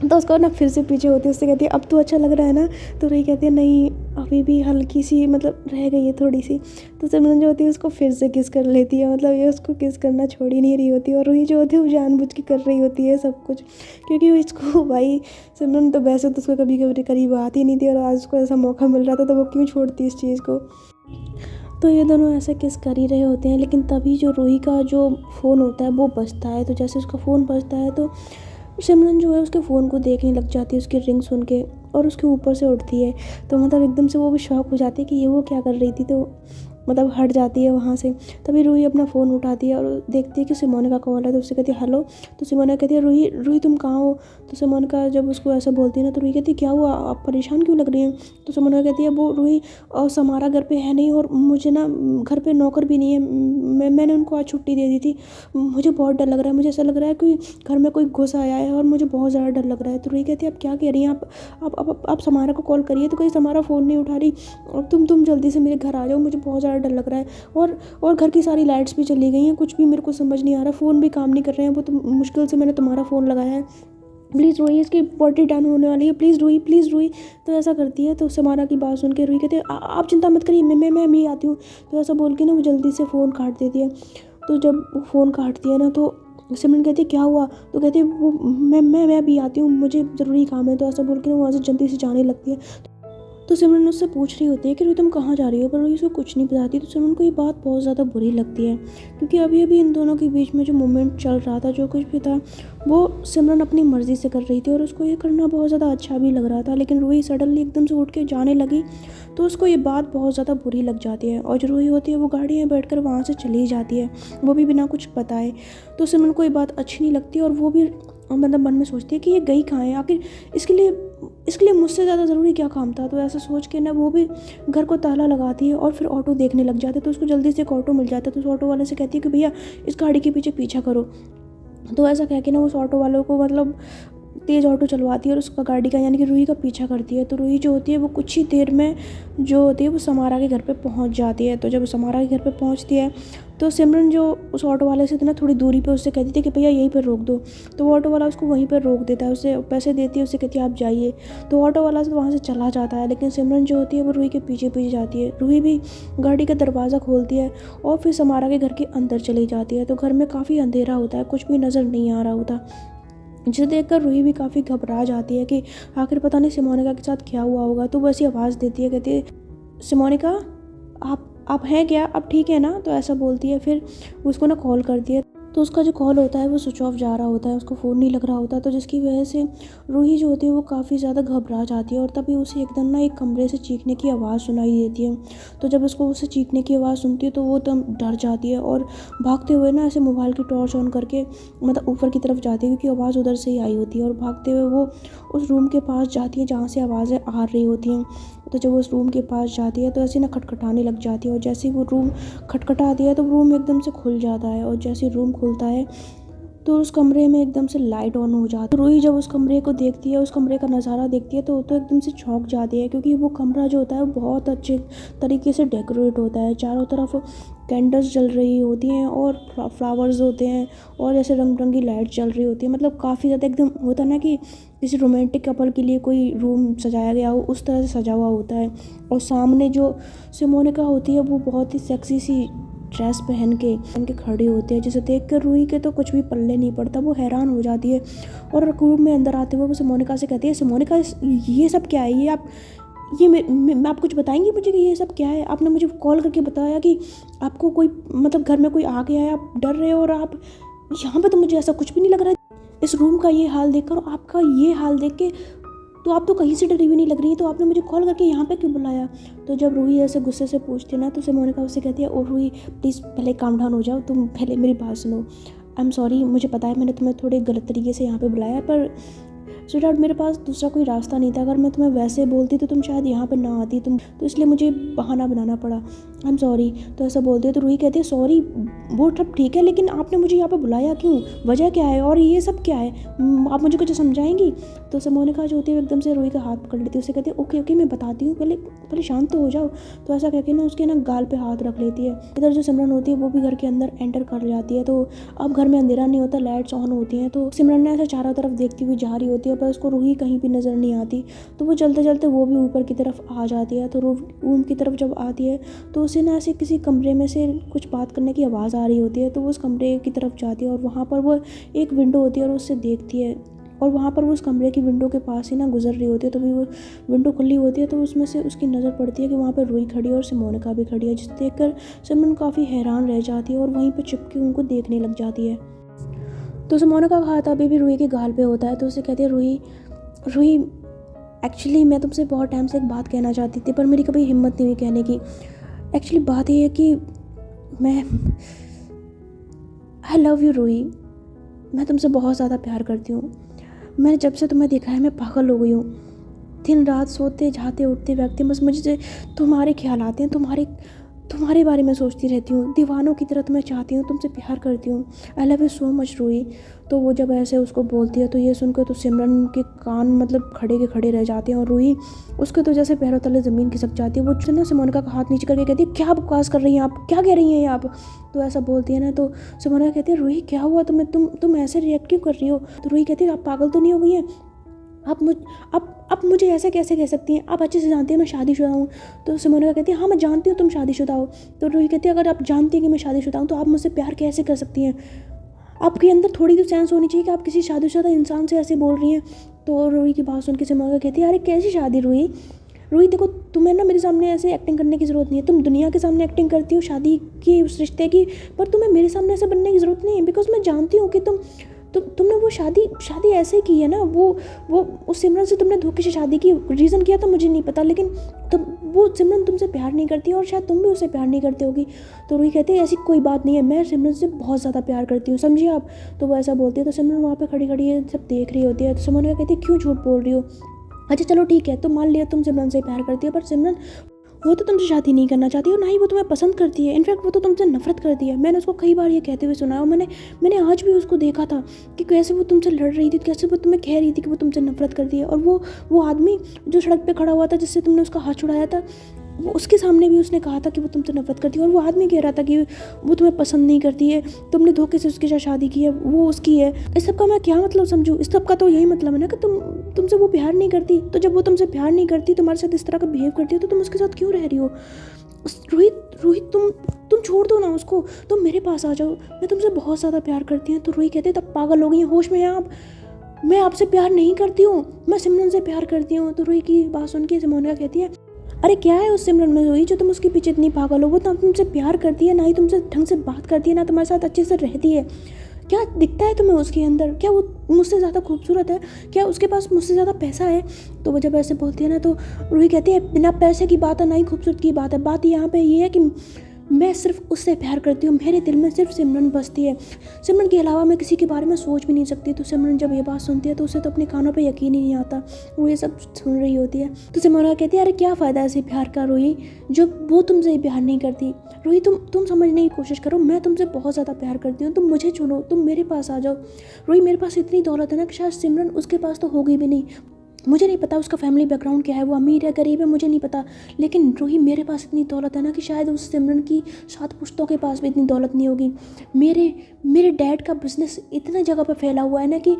तो उसको ना फिर से पीछे होती है, उससे कहती है अब तो अच्छा लग रहा है ना। तो रूही कहती है नहीं अभी भी हल्की सी मतलब रह गई है थोड़ी सी। तो सिमरन जो होती है उसको फिर से किस कर लेती है, मतलब ये उसको किस करना छोड़ ही नहीं रही होती और रूही जो होती है वो जानबूझ के कर रही होती है सब कुछ, क्योंकि इसको भाई सिमरन तो वैसे तो उसको कभी कभी करीब आती नहीं थी और आज उसको ऐसा मौका मिल रहा था तो वो क्यों छोड़ती इस चीज़ को। तो ये दोनों ऐसे किस कर ही रहे होते हैं, लेकिन तभी जो रूही का जो फ़ोन होता है वो बजता है। तो जैसे उसका फ़ोन बजता है तो सिमरन जो है उसके फ़ोन को देखने लग जाती है उसकी रिंग सुन के और उसके ऊपर से उठती है। तो मतलब एकदम से वो भी शॉक हो जाती है कि ये वो क्या कर रही थी। तो मतलब हट जाती है वहाँ से। तभी रूही अपना फ़ोन उठाती है और देखती है कि सिमोना का कॉल है। तो उससे कहती है हेलो। तो सिमोना कहती है रूही रूही तुम कहाँ हो। तो सिमोना का जब उसको ऐसा बोलती है ना तो रूही कहती है क्या हुआ, आप परेशान क्यों लग रही हैं। तो सिमोना कहती है वो रूही और समारा घर पे है नहीं और मुझे ना घर पे नौकर भी नहीं है, मैंने उनको आज छुट्टी दे दी थी। मुझे बहुत डर लग रहा है, मुझे ऐसा लग रहा है कि घर में कोई घुस आया है और मुझे बहुत ज़्यादा डर लग रहा है। तो रूही कहती है आप क्या कह रही हैं, आप समारा को कॉल करिए। तो कहीं समारा फ़ोन नहीं उठा रही और तुम जल्दी से मेरे घर आ जाओ, मुझे बहुत ज़्यादा डर लग रहा है। और घर की सारी लाइट्स भी चली गई हैं, कुछ भी मेरे को समझ नहीं आ रहा, फ़ोन भी काम नहीं कर रहे हैं। वो तो मुश्किल से मैंने तुम्हारा फ़ोन लगाया है। प्लीज़ रूही इसकी पॉटी टाइम होने वाली है, प्लीज़ रूही। तो ऐसा करती है। तो समारा की बात सुन के रूही कहती है आप चिंता मत करिए, मैं भी आती हूँ। तो ऐसा बोल के ना वो जल्दी से फ़ोन काट देती है। तो जब वो फ़ोन काटती है ना तो सिमरन कहती है क्या हुआ। तो कहती है वो मैं भी आती हूँ, मुझे ज़रूरी काम है। तो ऐसा बोल के ना वहाँ से जल्दी से जाने लगती है। तो सिमरन उससे पूछ रही होती है कि रूही तुम कहाँ जा रही हो, पर रूही उसको कुछ नहीं बताती। तो सिमरन को ये बात बहुत ज़्यादा बुरी लगती है, क्योंकि अभी अभी इन दोनों के बीच में जो मोमेंट चल रहा था, जो कुछ भी था, वो सिमरन अपनी मर्ज़ी से कर रही थी और उसको ये करना बहुत ज़्यादा अच्छा भी लग रहा था। लेकिन रूही सडनली एकदम से उठ के जाने लगी तो उसको ये बात बहुत ज़्यादा बुरी लग जाती है और जो रूही होती है वो गाड़ी में बैठ कर वहाँ से चली जाती है, वो भी बिना कुछ बताए। तो सिमरन को ये बात अच्छी नहीं लगती और वो भी मतलब मन में सोचती है कि ये गई कहाँ है आखिर, इसके लिए मुझसे ज़्यादा ज़रूरी क्या काम था। तो ऐसा सोच के ना वो भी घर को ताला लगाती है और फिर ऑटो देखने लग जाते हैं। तो उसको जल्दी से एक ऑटो मिल जाता है। तो उस ऑटो वाले से कहती है कि भैया इस गाड़ी के पीछे पीछा करो। तो ऐसा कह के ना उस ऑटो वालों को मतलब तेज़ ऑटो चलवाती है और उसका गाड़ी का यानी कि रूही का पीछा करती है। तो रूही जो होती है वो कुछ ही देर में जो होती है वो समारा के घर पे पहुंच जाती है। तो जब समारा के घर पे पहुंचती है तो सिमरन जो उस ऑटो वाले से ना थोड़ी दूरी पे उससे कहती थी कि भैया यहीं पर रोक दो। तो वो ऑटो वाला उसको वहीं पर रोक देता है, उससे पैसे देती है, उससे कहती है आप जाइए। तो ऑटो वाला तो वहाँ से चला जाता है, लेकिन सिमरन जो होती है वो रूही के पीछे पीछे जाती है। रूही भी गाड़ी का दरवाज़ा खोलती है और फिर समारा के घर के अंदर चली जाती है। तो घर में काफ़ी अंधेरा होता है, कुछ भी नज़र नहीं आ रहा होता, जिसे देखकर रूही भी काफ़ी घबरा जाती है कि आखिर पता नहीं सिमोनिका के साथ क्या हुआ होगा। तो वो ऐसी आवाज़ देती है, कहती है सिमोनिका, आप हैं क्या? अब ठीक है ना? तो ऐसा बोलती है। फिर उसको ना कॉल करती है, तो उसका जो कॉल होता है वो स्विच ऑफ जा रहा होता है, उसको फ़ोन नहीं लग रहा होता। तो जिसकी वजह से रूही जो होती है वो काफ़ी ज़्यादा घबरा जाती है, और तभी उसे एकदम ना एक कमरे से चीखने की आवाज़ सुनाई देती है। तो जब उसको उसे चीखने की आवाज़ सुनती है तो वो एकदम डर जाती है, और भागते हुए ना ऐसे मोबाइल की टॉर्च ऑन करके मतलब ऊपर की तरफ जाती है, क्योंकि आवाज़ उधर से ही आई होती है। और भागते हुए वो उस रूम के पास जाती है जहाँ से आवाज़ें आ रही होती हैं। तो जब वो उस रूम के पास जाती है तो ऐसे ना खटखटाने लग जाती है, और जैसे ही वो रूम खटखटाती है तो रूम एकदम से खुल जाता है, और जैसे रूम खुलता है तो उस कमरे में एकदम से लाइट ऑन हो जाती है। रूही जब उस कमरे को देखती है, उस कमरे का नज़ारा देखती है, तो एकदम से चौंक जाती है, क्योंकि वो कमरा जो होता है वो बहुत अच्छे तरीके से डेकोरेट होता है। चारों तरफ कैंडल्स जल रही होती हैं, और फ्लावर्स होते हैं, और जैसे रंग बिरंगी लाइट जल रही होती है। मतलब काफ़ी ज़्यादा एकदम होता है ना कि किसी रोमांटिक कपल के लिए कोई रूम सजाया गया हो, उस तरह से सजा हुआ होता है। और सामने जो सिमोनिका होती है वो बहुत ही सेक्सी सी ड्रेस पहन के खड़ी होती है, जिसे देख कर रूही के तो कुछ भी पल्ले नहीं पड़ता। वो हैरान हो जाती है, और रूम में अंदर आते हुए वो सिमोनिका से कहती है, सिमोनिका ये सब क्या है? मैं आप कुछ बताएंगी मुझे कि ये सब क्या है? आपने मुझे कॉल करके बताया कि आपको कोई मतलब घर में कोई आ गया है, आप डर रहे हो, और आप यहाँ पे तो मुझे ऐसा कुछ भी नहीं लग रहा है। इस रूम का ये हाल देखकर और आपका ये हाल देख के तो आप तो कहीं से डरी हुई नहीं लग रही है, तो आपने मुझे कॉल करके यहाँ पे क्यों बुलाया? तो जब रूही ऐसे गुस्से से पूछती है ना, तो सिमोनिका उससे कहती है, ओ रूही प्लीज़ पहले काम डाउन हो जाओ, तुम पहले मेरी बात सुनो। आई एम सॉरी, मुझे पता है मैंने तुम्हें थोड़े गलत तरीके से यहाँ पे बुलाया, पर स्वीटहार्ट मेरे पास दूसरा कोई रास्ता नहीं था। अगर मैं तुम्हें वैसे बोलती तो तुम शायद यहाँ पर ना आती, तो इसलिए मुझे बहाना बनाना पड़ा। I am sorry. तो ऐसा बोलती है तो रूही कहती है, सॉरी वो सब ठीक है, लेकिन आपने मुझे यहाँ पर बुलाया क्यों? वजह क्या है? और ये सब क्या है? आप मुझे कुछ समझाएंगी? तो सिमोनिका जो होती है एकदम से रूही का हाथ पकड़ लेती है, उसे कहती है, ओके मैं बताती हूँ, पहले शांत तो हो जाओ। तो ऐसा कहकर ना उसके ना गाल पे हाथ रख लेती है। इधर जो सिमरन होती है वो भी घर के अंदर एंटर कर जाती है। तो अब घर में अंधेरा नहीं होता, लाइट्स ऑन होती हैं। तो सिमरन ने ऐसे चारों तरफ देखती हुई जा रही होती है, पर उसको रूही कहीं भी नज़र नहीं आती। तो वो चलते चलते वो भी ऊपर की तरफ आ जाती है। तो रूम की तरफ जब आती है तो उसे ना ऐसे किसी कमरे में से कुछ बात करने की आवाज़ आ रही होती है। तो वो उस कमरे की तरफ जाती है, और वहाँ पर वो एक विंडो होती है और उससे देखती है, और वहाँ पर वो उस कमरे की विंडो के पास ही ना गुजर रही होती है। तो भी वो विंडो खुली होती है, तो उसमें से उसकी नज़र पड़ती है कि वहाँ पर रूही खड़ी है और सिमोनिका भी खड़ी है, जिसे देखकर सिमरन काफ़ी हैरान रह जाती है और वहीं पर चिपके उनको देखने लग जाती है। तो सिमोनिका का हाथ अभी भी रूही के गाल पे होता है। तो उसे कहती है, रूही एक्चुअली मैं तुमसे बहुत टाइम से एक बात कहना चाहती थी, पर मेरी कभी हिम्मत नहीं हुई कहने की। एक्चुअली बात ये है कि मैं आई लव यू रूही, मैं तुमसे बहुत ज़्यादा प्यार करती हूँ। मैंने जब से तुम्हें देखा है मैं पागल हो गई हूँ। दिन रात सोते जाते उठते व्यक्ति बस मुझे तुम्हारे ख्याल आते हैं, तुम्हारे बारे में सोचती रहती हूँ, दीवानों की तरह तुम्हें चाहती हूँ, तुमसे प्यार करती हूँ। I love you so much Ruhi. तो वो जब ऐसे उसको बोलती है तो ये सुनकर तो सिमरन के कान मतलब खड़े के खड़े रह जाते हैं, और रूही उसके तो जैसे पैरों तले ज़मीन खिसक जाती है। वो ना सिमोनिका का हाथ नीचे करके कहती है, क्या बकवास कर रही हैं आप? क्या कह रही हैं आप? तो ऐसा बोलती है ना, तो सिमोनिका कहती है, रूही क्या हुआ तुम्हें? तुम ऐसे रिएक्ट क्यों कर रही हो? तो रूही कहती है, आप पागल तो नहीं हो गई हैं? आप मुझे ऐसे कैसे कह सकती हैं? आप अच्छे से जानती हैं मैं शादीशुदा हूँ। तो सिमोनिका कहती है, हाँ मैं जानती हूँ तुम शादीशुदा हो। तो रूही कहती है, अगर आप जानती हैं कि मैं शादीशुदा हूँ तो आप मुझसे प्यार कैसे कर सकती हैं? आपके अंदर थोड़ी तो सेंस होनी चाहिए कि आप किसी शादीशुदा इंसान से ऐसे बोल रही हैं। तो रूही की बात सुन के सिमोनिका कहती है, अरे कैसी शादी रूही देखो, तुम्हें ना मेरे सामने ऐसे एक्टिंग करने की ज़रूरत नहीं है। तुम दुनिया के सामने एक्टिंग करती हो शादी की, उस रिश्ते की, पर तुम्हें मेरे सामने ऐसे बनने की ज़रूरत नहीं है, बिकॉज मैं जानती हूँ कि तुमने वो शादी ऐसे की है ना, वो उस सिमरन से तुमने धोखे से शादी की। रीज़न क्या था मुझे नहीं पता, लेकिन वो सिमरन तुमसे प्यार नहीं करती और शायद तुम भी उससे प्यार नहीं करते होगी। तो रूही कहती है, ऐसी कोई बात नहीं है, मैं सिमरन से बहुत ज़्यादा प्यार करती हूँ, समझिए आप। तो वो ऐसा बोलती है तो सिमरन वहाँ पे खड़ी खड़ी है, सब देख रही होती है। तो सिमरन कहती है, क्यों झूठ बोल रही हो? अच्छा चलो ठीक है, तो मान लिया तुम सिमरन से प्यार करती हो, पर सिमरन वो तो तुमसे शादी नहीं करना चाहती और ना ही वो तुम्हें पसंद करती है। इनफैक्ट वो तो तुमसे नफरत करती है। मैंने उसको कई बार ये कहते हुए सुना है, और मैंने आज भी उसको देखा था कि कैसे वो तुमसे लड़ रही थी, कैसे वो तुम्हें कह रही थी कि वो तुमसे नफरत करती है। और वो आदमी जो सड़क पे खड़ा हुआ था, जिससे तुमने उसका हाथ छुड़ाया था, वो उसके सामने भी उसने कहा था कि वो तुमसे नफरत करती है। और वो आदमी कह रहा था कि वो तुम्हें पसंद नहीं करती है, तुमने धोखे से उसके साथ शादी की है, वो उसकी है। इस सब का मैं क्या मतलब समझूँ? इस सब का तो यही मतलब है ना कि तुमसे वो प्यार नहीं करती। तो जब वो तुमसे प्यार नहीं करती, तुम्हारे साथ इस तरह का बिहेव करती है, तो तुम उसके साथ क्यों रह रही हो? रोहित तुम छोड़ दो ना उसको, तुम मेरे पास आ जाओ, मैं तुमसे बहुत ज़्यादा प्यार करती हूँ। तो रोहित कहते तब पागल हो गई हैं, होश में हैं आप? मैं आपसे प्यार नहीं करती हूँ, मैं सिमरन से प्यार करती हूँ। तो रोहित की बात सुन के सिमोनिका कहती है, अरे क्या है उस सिमरन में रोही जो तुम उसके पीछे इतनी पागल हो? वो तो तुमसे प्यार करती है, ना ही तुमसे ढंग से बात करती है, ना तुम्हारे साथ अच्छे से रहती है। क्या दिखता है तुम्हें उसके अंदर? क्या वो मुझसे ज़्यादा खूबसूरत है? क्या उसके पास मुझसे ज़्यादा पैसा है? तो वो जब ऐसे बोलती है ना तो रूही कहती है बिना पैसे की बात है, ना ही खूबसूरत की बात है। बात यहाँ पे ये है कि मैं सिर्फ उससे प्यार करती हूँ, मेरे दिल में सिर्फ सिमरन बसती है। सिमरन के अलावा मैं किसी के बारे में सोच भी नहीं सकती। तो सिमरन जब ये बात सुनती है तो उसे तो अपने कानों पे यकीन ही नहीं आता। वो ये सब सुन रही होती है तो सिमरन कहती है अरे क्या फ़ायदा ऐसे प्यार का रोही, जब वो तुमसे प्यार नहीं करती। रोही तुम समझने की कोशिश करो, मैं तुमसे बहुत ज़्यादा प्यार करती हूँ। तुम मुझे चुनो, तुम मेरे पास आ जाओ। रोही मेरे पास इतनी दौलत है ना कि शायद सिमरन उसके पास तो होगी भी नहीं। मुझे नहीं पता उसका फैमिली बैकग्राउंड क्या है, वो अमीर है गरीब है मुझे नहीं पता, लेकिन रूही मेरे पास इतनी दौलत है ना कि शायद उस सिमरन की 7 पुश्तों के पास भी इतनी दौलत नहीं होगी। मेरे डैड का बिजनेस इतने जगह पर फैला हुआ है ना कि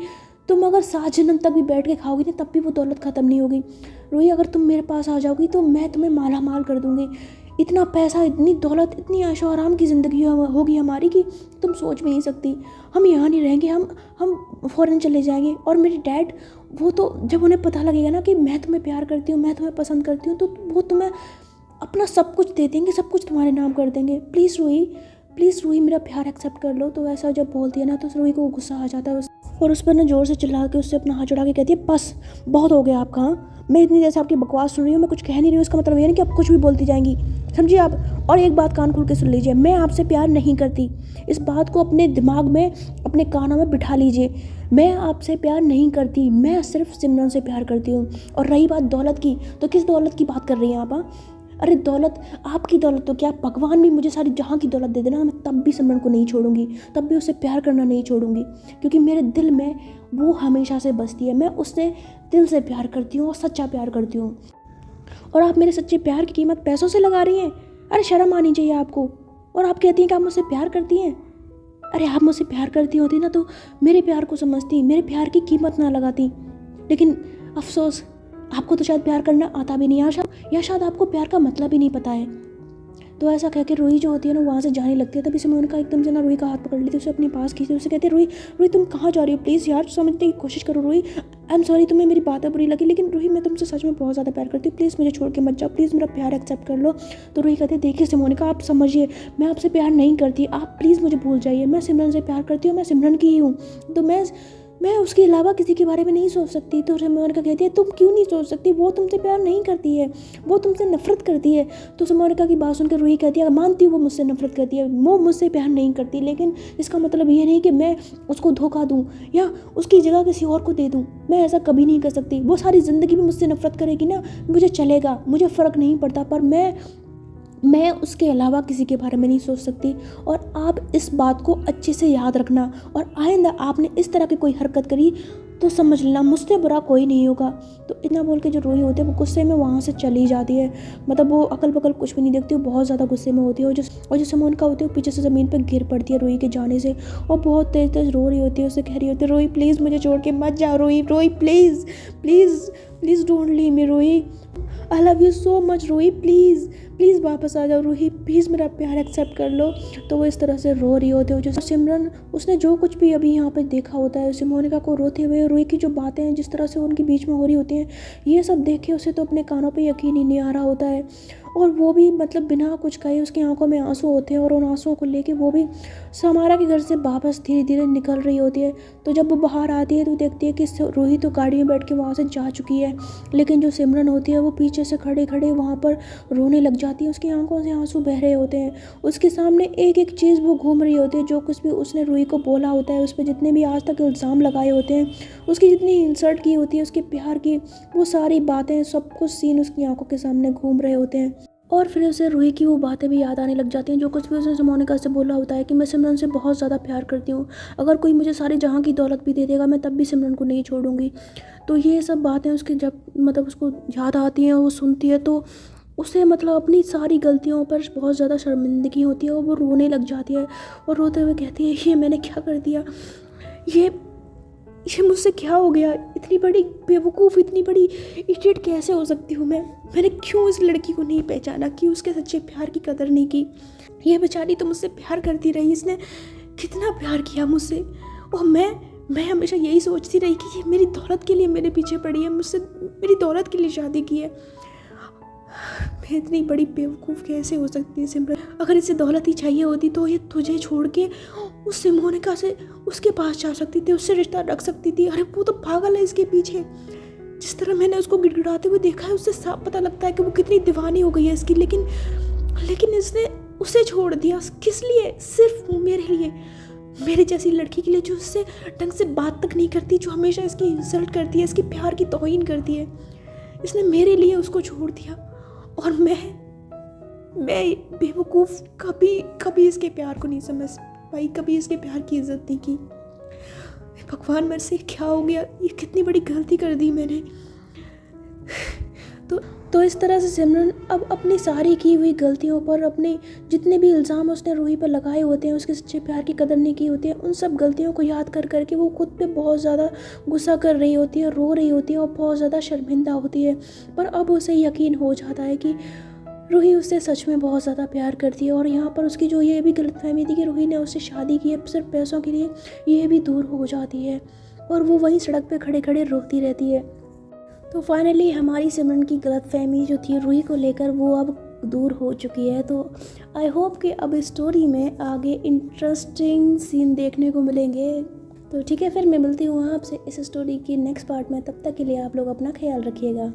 तुम अगर 7 जन्म तक भी बैठ के खाओगी ना तब भी वो दौलत ख़त्म नहीं होगी। रूही अगर तुम मेरे पास आ जाओगी तो मैं तुम्हें माला माल कर दूँगी। इतना पैसा, इतनी दौलत, इतनी ऐशो आराम की ज़िंदगी होगी हमारी कि तुम सोच भी नहीं सकती। हम यहाँ नहीं रहेंगे, हम फ़ौरन चले जाएंगे। और मेरे डैड, वो तो जब उन्हें पता लगेगा ना कि मैं तुम्हें प्यार करती हूँ, मैं तुम्हें पसंद करती हूँ, तो वो तुम्हें अपना सब कुछ दे देंगे, सब कुछ तुम्हारे नाम कर देंगे। प्लीज़ रूही मेरा प्यार एक्सेप्ट कर लो। तो ऐसा जब बोलती है ना तो रूही को गुस्सा आ जाता है और उस पर ना ज़ोर से चिल्ला के उससे अपना हाथ जुड़ा के कहती है बस बहुत हो गया आपका। हाँ, मैं इतनी देर से आपकी बकवास सुन रही हूँ, मैं कुछ कह नहीं रही हूँ, इसका मतलब ये नहीं कि आप कुछ भी बोलती जाएंगी, समझिए आप। और एक बात कान खोल के सुन लीजिए, मैं आपसे प्यार नहीं करती। इस बात को अपने दिमाग में, अपने कानों में बिठा लीजिए। मैं आपसे प्यार नहीं करती, मैं सिर्फ सिमरन से प्यार करती हूँ। और रही बात दौलत की, तो किस दौलत की बात कर रही हैं आप? हाँ, अरे दौलत, आपकी दौलत तो क्या, भगवान भी मुझे सारी जहाँ की दौलत दे देना, मैं तब भी सिमरन को नहीं छोड़ूंगी, तब भी उससे प्यार करना नहीं छोड़ूंगी, क्योंकि मेरे दिल में वो हमेशा से बसती है। मैं उससे दिल से प्यार करती हूँ और सच्चा प्यार करती हूँ। और आप मेरे सच्चे प्यार की कीमत पैसों से लगा रही हैं? अरे शर्म आनी चाहिए आपको। और आप कहती हैं कि आप मुझसे प्यार करती हैं। अरे आप मुझसे प्यार करती होती ना तो मेरे प्यार को समझती, मेरे प्यार की कीमत ना लगाती। लेकिन अफसोस, आपको तो शायद प्यार करना आता भी नहीं, या शायद आपको प्यार का मतलब ही नहीं पता है। तो ऐसा कह के रूही जो होती है ना वहाँ से जाने लगती है। तभी सिमरन का एकदम से ना रूही का हाथ पकड़ लेती है, उसे अपने पास खींचती है, उसे कहती है रूही तुम कहाँ जा रही हो? प्लीज़ यार समझने की कोशिश करो रूही। आई एम सॉरी तुम्हें मेरी बातें बुरी लगी, लेकिन रूही मैं तुमसे सच में बहुत ज़्यादा प्यार करती हूँ, प्लीज़ मुझे छोड़ के मत जाओ, प्लीज़ मेरा प्यार एक्सेप्ट कर लो। तो रूही कहती है देखिए सिमोनिका, आप समझिए, मैं आपसे प्यार नहीं करती, आप प्लीज़ मुझे भूल जाइए। मैं सिमरन से प्यार करती हूँ, मैं सिमरन की ही हूँ, तो मैं उसके अलावा किसी के बारे में नहीं सोच सकती। तो सिमोनिका कहती है तुम क्यों नहीं सोच सकती? वो तुमसे प्यार नहीं करती है, वो तुमसे नफरत करती है। तो सिमोनिका की बात सुनकर रूही कहती है मानती हूँ वो मुझसे नफरत करती है, वो मुझसे प्यार नहीं करती, लेकिन इसका मतलब ये नहीं कि मैं उसको धोखा दूँ या उसकी जगह किसी और को दे दूँ। मैं ऐसा कभी नहीं कर सकती। वो सारी ज़िंदगी भी मुझसे नफरत करेगी ना, मुझे चलेगा, मुझे फ़र्क नहीं पड़ता, पर मैं उसके अलावा किसी के बारे में नहीं सोच सकती। और आप इस बात को अच्छे से याद रखना, और आइंदा आपने इस तरह की कोई हरकत करी तो समझ लेना मुझसे बुरा कोई नहीं होगा। तो इतना बोल के जो रूही होती है वो गुस्से में वहाँ से चली जाती है। मतलब वो अकल बकल कुछ भी नहीं देखती, वो बहुत ज़्यादा गुस्से में होती है। और जो सिमोनिका होती है वो पीछे से ज़मीन पर गिर पड़ती है रूही के जाने से, और बहुत तेज़ तेज़ रो रही होती है। उसे कह रही होती है रूही प्लीज़ मुझे छोड़ के मत जाओ, Ruhi please please please don't leave me Ruhi, I love you so much Ruhi, please वापस आ जाओ रूही, प्लीज़ मेरा प्यार एक्सेप्ट कर लो। तो वो इस तरह से रो रही होती है। जो सिमरन, उसने जो कुछ भी अभी यहाँ पे देखा होता है, सिमोनिका को रोते हुए, रूही की जो बातें हैं जिस तरह से उनके बीच में हो रही होती हैं, ये सब देख के उसे तो अपने कानों पे यकीन ही नहीं आ रहा होता है। और वो भी मतलब बिना कुछ कहे उसकी आंखों में आंसू होते हैं, और उन आंसुओं को लेके वो भी समारा के घर से वापस धीरे धीरे निकल रही होती है। तो जब वो बाहर आती है तो देखती है कि रूही तो गाड़ी में बैठ के वहाँ से जा चुकी है, लेकिन जो सिमरन होती है वो पीछे से खड़े खड़े वहाँ पर रोने लग जाती है। उसकी आंखों से आंसू बह रहे होते हैं। उसके सामने एक एक चीज़ वो घूम रही होती है, जो कुछ भी उसने रूही को बोला होता है, उस पर जितने भी आज तक इल्ज़ाम लगाए होते हैं, उसकी जितनी इंसल्ट की होती है, उसके प्यार की, वो सारी बातें, सब कुछ सीन उसकी आंखों के सामने घूम रहे होते हैं। और फिर उसे रूही की वो बातें भी याद आने लग जाती हैं, जो कुछ भी उसने सिमोनिका से बोला होता है कि मैं सिमरन से बहुत ज़्यादा प्यार करती हूँ, अगर कोई मुझे सारी जहाँ की दौलत भी दे देगा मैं तब भी सिमरन को नहीं छोड़ूंगी। तो ये सब बातें उसकी जब मतलब उसको याद आती हैं, वो सुनती है, तो उसे मतलब अपनी सारी गलतियों पर बहुत ज़्यादा शर्मिंदगी होती है, और वो रोने लग जाती है। और रोते हुए कहती है ये मैंने क्या कर दिया, ये मुझसे क्या हो गया, इतनी बड़ी बेवकूफ़, इतनी बड़ी इडियट कैसे हो सकती हूँ मैंने क्यों इस लड़की को नहीं पहचाना, कि उसके सच्चे प्यार की कदर नहीं की। ये बेचारी तो मुझसे प्यार करती रही, इसने कितना प्यार किया मुझसे, और मैं हमेशा यही सोचती रही कि ये मेरी दौलत के लिए मेरे पीछे पड़ी है, मुझसे मेरी दौलत के लिए शादी की है। मैं इतनी बड़ी बेवकूफ़ कैसे हो सकती है सिमरन। अगर इसे दौलत ही चाहिए होती तो ये तुझे छोड़ के उससे मोनिका से उसके पास जा सकती थी, उससे रिश्ता रख सकती थी। अरे वो तो पागल है इसके पीछे। जिस तरह मैंने उसको गिड़गिड़ाते हुए देखा है उससे साफ पता लगता है कि वो कितनी दीवानी हो गई है इसकी। लेकिन इसने उसे छोड़ दिया। किस लिए? सिर्फ मेरे लिए, मेरे जैसी लड़की के लिए जो उससे ढंग से बात तक नहीं करती, जो हमेशा इसकी इंसल्ट करती है, इसकी प्यार की तौहीन करती है। इसने मेरे लिए उसको छोड़ दिया और मैं बेवकूफ़ कभी इसके प्यार को नहीं समझ पाई, कभी इसके प्यार की इज्जत नहीं की। भगवान, मेरे से क्या हो गया? ये कितनी बड़ी गलती कर दी मैंने। तो इस तरह से सिमरन अब अपनी सारी की हुई गलतियों पर, अपने जितने भी इल्ज़ाम उसने रूही पर लगाए होते हैं, उसके सच्चे प्यार की कदर नहीं की होती है, उन सब गलतियों को याद कर करके वो खुद पे बहुत ज़्यादा गुस्सा कर रही होती है, रो रही होती है और बहुत ज़्यादा शर्मिंदा होती है। पर अब उसे यकीन हो जाता है कि रूही उससे सच में बहुत ज़्यादा प्यार करती है। और यहाँ पर उसकी जो ये भी गलतफहमी थी कि रूही ने उससे शादी की है सिर्फ पैसों के लिए, ये भी दूर हो जाती है और वो वहीं सड़क पे खड़े खड़े रोती रहती है। तो फाइनली हमारी सिमरन की गलतफहमी जो थी रूही को लेकर वो अब दूर हो चुकी है। तो आई होप कि अब इस स्टोरी में आगे इंटरेस्टिंग सीन देखने को मिलेंगे। तो ठीक है, फिर मैं मिलती हूँ आपसे इस स्टोरी की नेक्स्ट पार्ट में। तब तक के लिए आप लोग अपना ख्याल रखिएगा।